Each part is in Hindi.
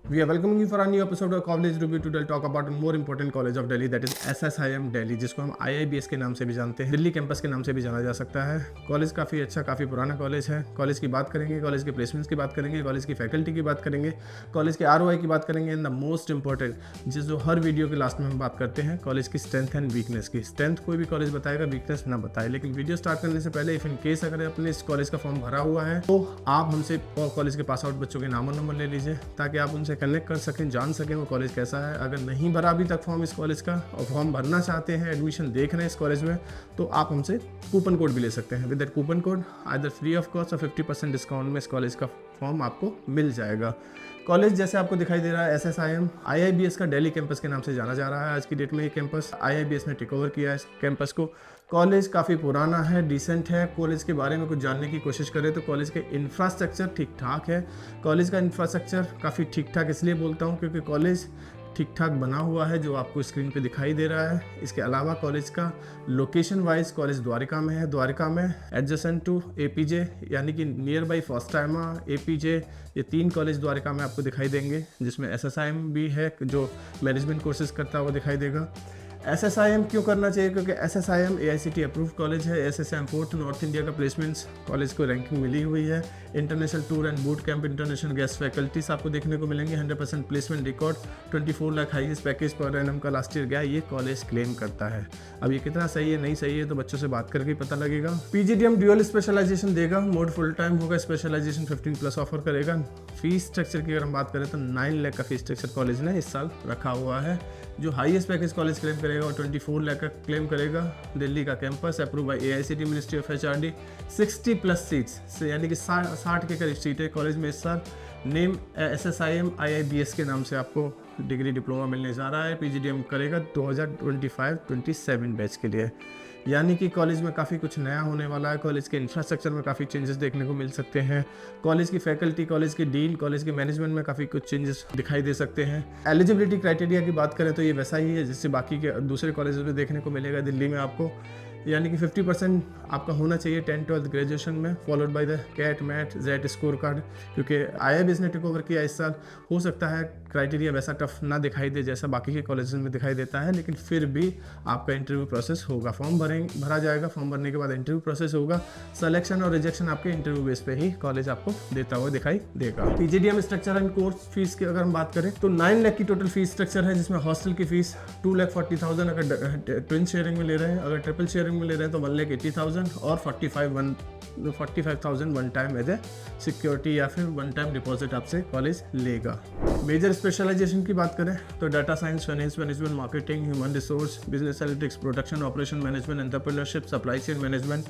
We are welcoming you for a new episode of College Review. Today we'll talk about a more important college of Delhi, that is SSIM Delhi, जिसको हम IIBS के नाम से भी जानते हैं, दिल्ली कैंपस के नाम से भी जाना जा सकता है। कॉलेज काफ़ी अच्छा, काफ़ी पुराना कॉलेज है। कॉलेज की बात करेंगे, कॉलेज के प्लेसमेंट्स की बात करेंगे, कॉलेज की फैकल्टी की बात करेंगे, कॉलेज के ROI की बात करेंगे, एंड द मोस्ट इंपॉर्टेंट जो हर वीडियो के लास्ट में हम बात करते हैं, कॉलेज की स्ट्रेंथ एंड वीकनेस की। स्ट्रेंथ कोई भी कॉलेज बताएगा, वीकनेस ना बताए। लेकिन वीडियो स्टार्ट करने से पहले इफ इन केस अगर आपने इस कॉलेज का फॉर्म भरा हुआ है तो आप हमसे कॉलेज के पास आउट बच्चों के नाम और नंबर ले लीजिए, ताकि आप उनसे कनेक्ट कर सकें, जान सकें वो कॉलेज कैसा है। अगर नहीं भरा अभी तक फॉर्म इस कॉलेज का और फॉर्म भरना चाहते हैं, एडमिशन देख रहे हैं इस कॉलेज में, तो आप हमसे कूपन कोड भी ले सकते हैं। With that coupon code either free of cost और 50% डिस्काउंट में इस कॉलेज का फॉर्म आपको मिल जाएगा। कॉलेज जैसे आपको दिखाई दे रहा है SSIM IIBS का दिल्ली कैंपस के नाम से जाना जा रहा है। आज की डेट में ये कैंपस IIBS ने टेक ओवर किया है इस कैंपस को। कॉलेज काफ़ी पुराना है, डिसेंट है। कॉलेज के बारे में कुछ जानने की कोशिश करें तो कॉलेज के इंफ्रास्ट्रक्चर ठीक ठाक है। कॉलेज का इंफ्रास्ट्रक्चर काफ़ी ठीक ठाक इसलिए बोलता हूँ क्योंकि कॉलेज ठीक ठाक बना हुआ है, जो आपको स्क्रीन पे दिखाई दे रहा है। इसके अलावा कॉलेज का लोकेशन वाइज कॉलेज द्वारिका में है। द्वारिका में एडजेसेंट टू APJ यानी कि नियर बाई फॉस्टाइमा, APJ, ये 3 कॉलेज द्वारिका में आपको दिखाई देंगे, जिसमें SSIM भी है जो मैनेजमेंट कोर्सेज करता हुआ दिखाई देगा। SSIM क्यों करना चाहिए? क्योंकि SSIM AICTE अप्रूव कॉलेज है। SSIM 4th नॉर्थ इंडिया का प्लेसमेंट्स कॉलेज को रैंकिंग मिली हुई है। International tour and boot camp, international guest faculties आपको देखने को मिलेंगे। 100% placement record, 24 lakh highest package per annum का लास्ट ईयर गया, ये कॉलेज क्लेम करता है। अब ये कितना सही है नहीं सही है तो बच्चों से बात करके पता लगेगा। PGDM ड्यूअल स्पेशलाइजेशन देगा, मोड फुल टाइम होगा, स्पेशलाइजेशन 15+ ऑफर करेगा। फीस स्ट्रक्चर की अगर हम बात करें तो 9 लाख का फीस स्ट्रक्चर कॉलेज ने इस साल रखा हुआ है। जो हाईएस्ट पैकेज कॉलेज क्लेम करेगा और 24 लाख का क्लेम करेगा। दिल्ली का campus approve by AICTE ministry of HRD। 60+ seats यानी कि 60 के करीब सीटें कॉलेज में इस साल। नेम SSIM IIBS के नाम से आपको डिग्री डिप्लोमा मिलने जा रहा है। PGDM करेगा 2025-27 बैच के लिए, यानी कि कॉलेज में काफ़ी कुछ नया होने वाला है। कॉलेज के इंफ्रास्ट्रक्चर में काफ़ी चेंजेस देखने को मिल सकते हैं। कॉलेज की फैकल्टी, कॉलेज के डीन, कॉलेज के मैनेजमेंट में काफ़ी कुछ चेंजेस दिखाई दे सकते हैं। एलिजिबिलिटी क्राइटेरिया की बात करें तो ये वैसा ही है जिससे बाकी के दूसरे कॉलेज में देखने को मिलेगा दिल्ली में आपको, यानी कि 50% आपका होना चाहिए 10th-12th ग्रेजुएशन में, followed by the CAT MAT JET score card. क्योंकि IIBS ने टेक ओवर किया इस साल, हो सकता है क्राइटेरिया वैसा टफ ना दिखाई दे जैसा बाकी के कॉलेजेस में दिखाई देता है, लेकिन फिर भी आपका इंटरव्यू प्रोसेस होगा। फॉर्म भरा जाएगा, फॉर्म भरने के बाद इंटरव्यू प्रोसेस होगा। सिलेक्शन और रिजेक्शन आपके इंटरव्यू बेस पे ही कॉलेज आपको देता हुआ दिखाई देगा। PGDM structure and course fees की अगर हम बात करें तो 9 लाख की टोटल फीस स्ट्रक्चर है, जिसमें हॉस्टल की फीस 2,40,000 अगर ट्विन शेयरिंग में ले रहे हैं। अगर ट्रिपल शेयरिंग में ले रहे हैं तो 1,80,000 और 45,000 one time as a security या फिर वन टाइम डिपॉजिट आपसे कॉलेज लेगा। मेजर स्पेशलाइजेशन की बात करें तो data science, finance management, marketing, human resource, business analytics, production operation management, entrepreneurship, supply chain management,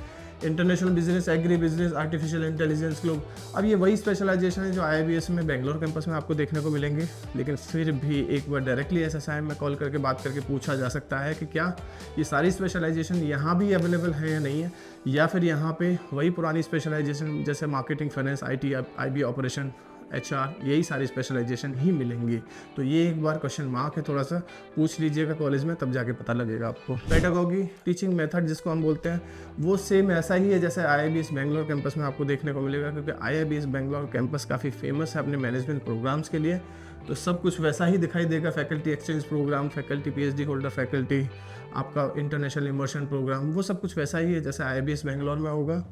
international business, agri business, artificial intelligence, globe. अब ये वही स्पेशलाइजेशन है जो IIBS में बेंगलोर कैंपस में आपको देखने को मिलेंगे, लेकिन फिर भी एक बार डायरेक्टली SSIM में कॉल करके बात करके पूछा जा सकता है कि क्या ये सारी स्पेशलाइजेशन यहाँ भी अवेलेबल है या नहीं है, या फिर यहाँ पे वही पुरानी स्पेशलाइजेशन जैसे marketing, finance, IT, IB operation, HR, यही सारी स्पेशलाइजेशन ही मिलेंगी। तो ये एक बार क्वेश्चन मार्क है, थोड़ा सा पूछ लीजिएगा कॉलेज में, तब जाके पता लगेगा आपको। पेडागॉजी, टीचिंग मेथड जिसको हम बोलते हैं, वो सेम ऐसा ही है जैसे IIBS बेंगलोर कैंपस में आपको देखने को मिलेगा, क्योंकि IIBS बेंगलोर कैंपस काफ़ी फेमस है अपने मैनेजमेंट प्रोग्राम्स के लिए। तो सब कुछ वैसा ही दिखाई देगा। Faculty exchange programme, faculty PhD holder faculty, आपका इंटरनेशनल इमर्शन प्रोग्राम, वो सब कुछ वैसा ही है जैसे IIBS बेंगलोर में होगा।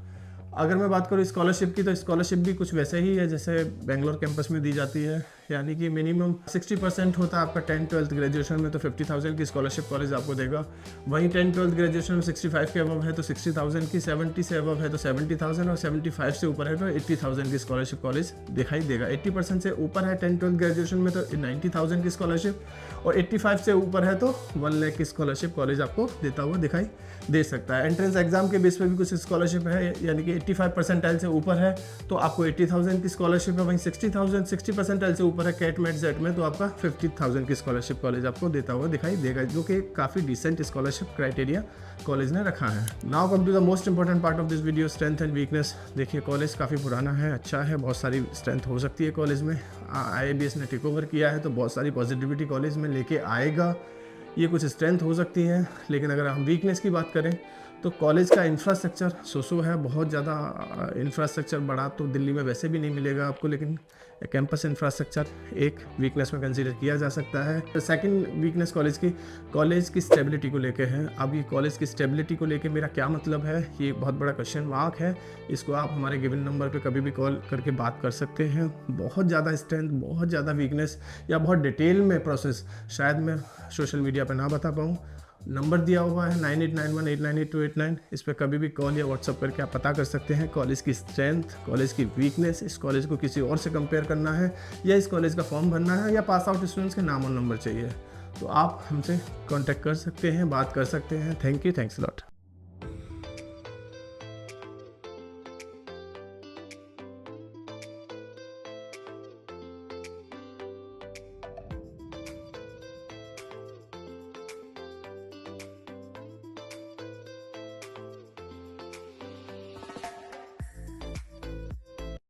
अगर मैं बात करूँ स्कॉलरशिप की तो स्कॉलरशिप भी कुछ वैसे ही है जैसे बेंगलोर कैंपस में दी जाती है, यानी कि मिनिमम 60% होता है आपका 10th-12th ग्रेजुएशन में, तो 50,000 की स्कॉलरशिप कॉलेज आपको देगा। वहीं 10th-12th ग्रेजुएशन में 65 के अबव है तो 60,000 की, 70 से अबव है तो 70,000 और 75 से ऊपर है तो 80,000 की स्कॉलरशिप कॉलेज दिखाई देगा। 80% से ऊपर है 10th-12th ग्रेजुएशन में तो 90,000 की स्कॉलरशिप, और 85 से ऊपर है तो 1 लाख की स्कॉलरशिप कॉलेज आपको देता हुआ दिखाई दे सकता है। एंट्रेंस एग्जाम के बेस पे भी कुछ स्कॉलरशिप है, यानी कि 85 परसेंटाइल से ऊपर है तो आपको 80,000 की स्कॉलरशिप है। वहीं 60 परसेंटाइल से ऊपर है कैट मैट जेट में तो आपका 50,000 की स्कॉलरशिप कॉलेज आपको देता हुआ दिखाई देगा, जो कि काफ़ी डिसेंट स्कॉलरशिप क्राइटेरिया कॉलेज ने रखा है। Now come to the most important part of this video, strength and weakness. देखिए कॉलेज काफ़ी पुराना है, अच्छा है, बहुत सारी स्ट्रेंथ हो सकती है कॉलेज में। IIBS ने टेक ओवर किया है तो बहुत सारी पॉजिटिविटी कॉलेज में लेके आएगा, ये कुछ स्ट्रेंथ हो सकती है। लेकिन अगर हम वीकनेस की बात करें तो कॉलेज का इंफ्रास्ट्रक्चर सो है, बहुत ज़्यादा इंफ्रास्ट्रक्चर बड़ा तो दिल्ली में वैसे भी नहीं मिलेगा आपको, लेकिन कैंपस इंफ्रास्ट्रक्चर एक वीकनेस में कंसीडर किया जा सकता है। सेकंड वीकनेस कॉलेज की स्टेबिलिटी को लेके है। अब ये कॉलेज की स्टेबिलिटी को लेके मेरा क्या मतलब है, ये बहुत बड़ा क्वेश्चन मार्क है। इसको आप हमारे गिवन नंबर पे कभी भी कॉल करके बात कर सकते हैं। बहुत ज़्यादा स्ट्रेंथ, बहुत ज़्यादा वीकनेस या बहुत डिटेल में प्रोसेस शायद मैं सोशल मीडिया पर ना बता पाऊँ। नंबर दिया हुआ है 9891898289, इस पर कभी भी कॉल या व्हाट्सअप करके आप पता कर सकते हैं कॉलेज की स्ट्रेंथ, कॉलेज की वीकनेस, इस कॉलेज को किसी और से कंपेयर करना है या इस कॉलेज का फॉर्म भरना है या पास आउट स्टूडेंट्स के नाम और नंबर चाहिए, तो आप हमसे कांटेक्ट कर सकते हैं, बात कर सकते हैं। Thank you, thanks lot.